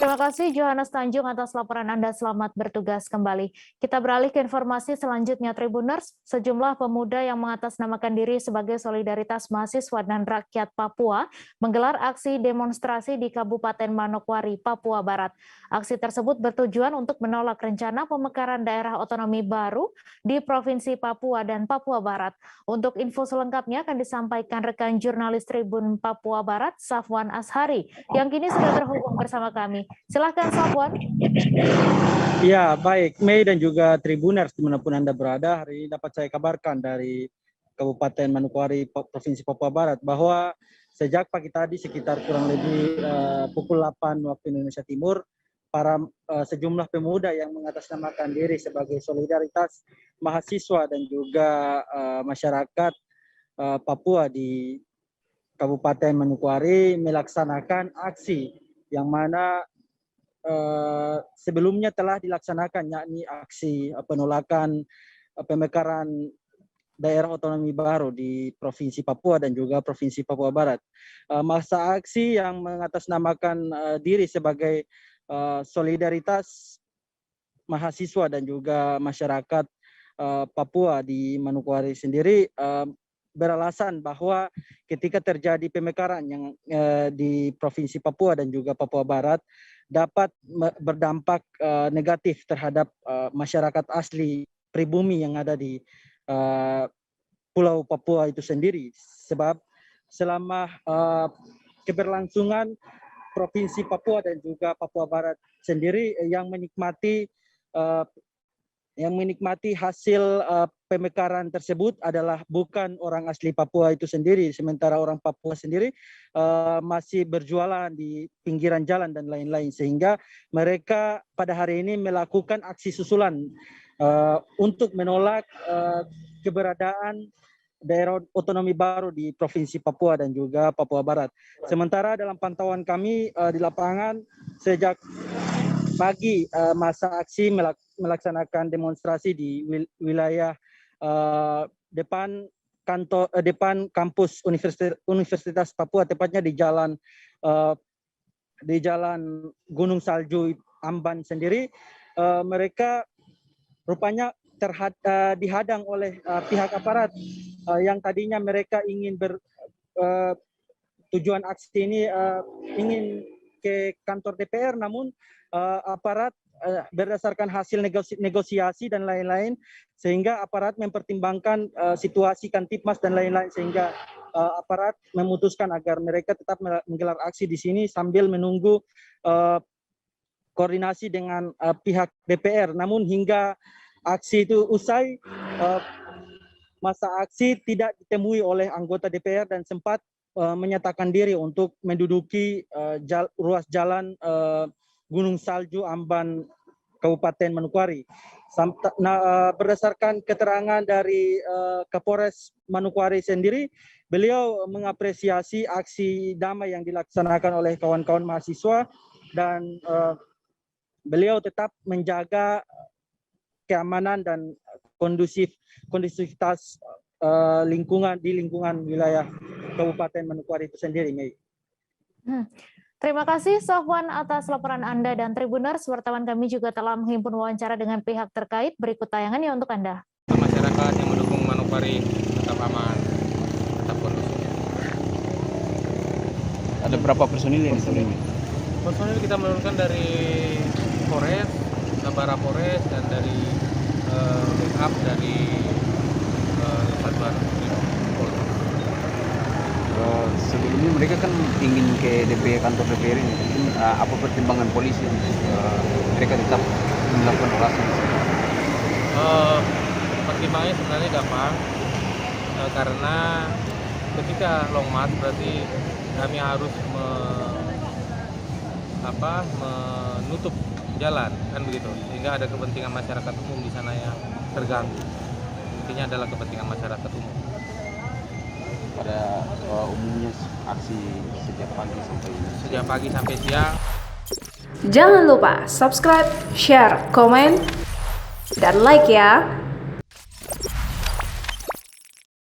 Terima kasih Johannes Tanjung atas laporan Anda. Selamat bertugas kembali. Kita beralih ke informasi selanjutnya, Tribuners. Sejumlah pemuda yang mengatasnamakan diri sebagai Solidaritas Mahasiswa dan Rakyat Papua menggelar aksi demonstrasi di Kabupaten Manokwari, Papua Barat. Aksi tersebut bertujuan untuk menolak rencana pemekaran daerah otonomi baru di Provinsi Papua dan Papua Barat. Untuk info selengkapnya akan disampaikan rekan jurnalis Tribun Papua Barat, Safwan Ashari, yang kini sudah terhubung bersama kami. Silakan Safwan. Ya, baik. Mei dan juga Tribuners dimanapun Anda berada, hari ini dapat saya kabarkan dari Kabupaten Manokwari, Provinsi Papua Barat, bahwa sejak pagi tadi sekitar kurang lebih pukul 8 waktu Indonesia Timur, para sejumlah pemuda yang mengatasnamakan diri sebagai Solidaritas Mahasiswa dan juga masyarakat Papua di Kabupaten Manokwari melaksanakan aksi yang mana sebelumnya telah dilaksanakan, yakni aksi penolakan pemekaran daerah otonomi baru di Provinsi Papua dan juga Provinsi Papua Barat. Masa aksi yang mengatasnamakan diri sebagai Solidaritas Mahasiswa dan juga masyarakat Papua di Manokwari sendiri beralasan bahwa ketika terjadi pemekaran yang di Provinsi Papua dan juga Papua Barat dapat berdampak negatif terhadap masyarakat asli pribumi yang ada di Pulau Papua itu sendiri. Sebab selama keberlangsungan Provinsi Papua dan juga Papua Barat sendiri yang menikmati hasil pemekaran tersebut adalah bukan orang asli Papua itu sendiri, sementara orang Papua sendiri masih berjualan di pinggiran jalan dan lain-lain, sehingga mereka pada hari ini melakukan aksi susulan untuk menolak keberadaan daerah otonomi baru di Provinsi Papua dan juga Papua Barat. Sementara dalam pantauan kami di lapangan sejak pagi masa aksi melaksanakan demonstrasi di wilayah depan kampus Universitas Papua, tepatnya di jalan Gunung Salju Amban sendiri. Mereka rupanya dihadang oleh pihak aparat yang tadinya mereka ingin tujuan aksi ini ingin ke kantor DPR, namun aparat berdasarkan hasil negosiasi dan lain-lain, sehingga aparat mempertimbangkan situasi Kantipmas dan lain-lain, sehingga aparat memutuskan agar mereka tetap menggelar aksi di sini sambil menunggu koordinasi dengan pihak DPR. Namun hingga aksi itu usai, masa aksi tidak ditemui oleh anggota DPR dan sempat menyatakan diri untuk menduduki ruas jalan Gunung Salju Amban Kabupaten Manokwari. Berdasarkan keterangan dari Kapolres Manokwari sendiri, beliau mengapresiasi aksi damai yang dilaksanakan oleh kawan-kawan mahasiswa dan beliau tetap menjaga keamanan dan kondusivitas lingkungan wilayah Kabupaten Manokwari itu sendiri, Mei. Terima kasih Safwan atas laporan Anda, dan Tribuners, wartawan kami juga telah menghimpun wawancara dengan pihak terkait. Berikut tayangannya untuk Anda. Masyarakat yang mendukung Manokwari tetap aman, tetap kondusif. Ada berapa personil yang disini? Personil kita menurunkan dari Polres, Sabara Polres, dan dari backup dari Satuan Polres. Sebelumnya mereka kan ingin ke kantor DPR ini. Apa pertimbangan polisi? Mereka tetap melakukan orasi. Pertimbangannya sebenarnya gampang, karena ketika long march berarti kami harus menutup jalan, kan begitu, sehingga ada kepentingan masyarakat umum di sana yang terganggu. Intinya adalah kepentingan masyarakat umum. Pada umumnya aksi sejak pagi sampai siang. Jangan lupa subscribe, share, komen, dan like ya.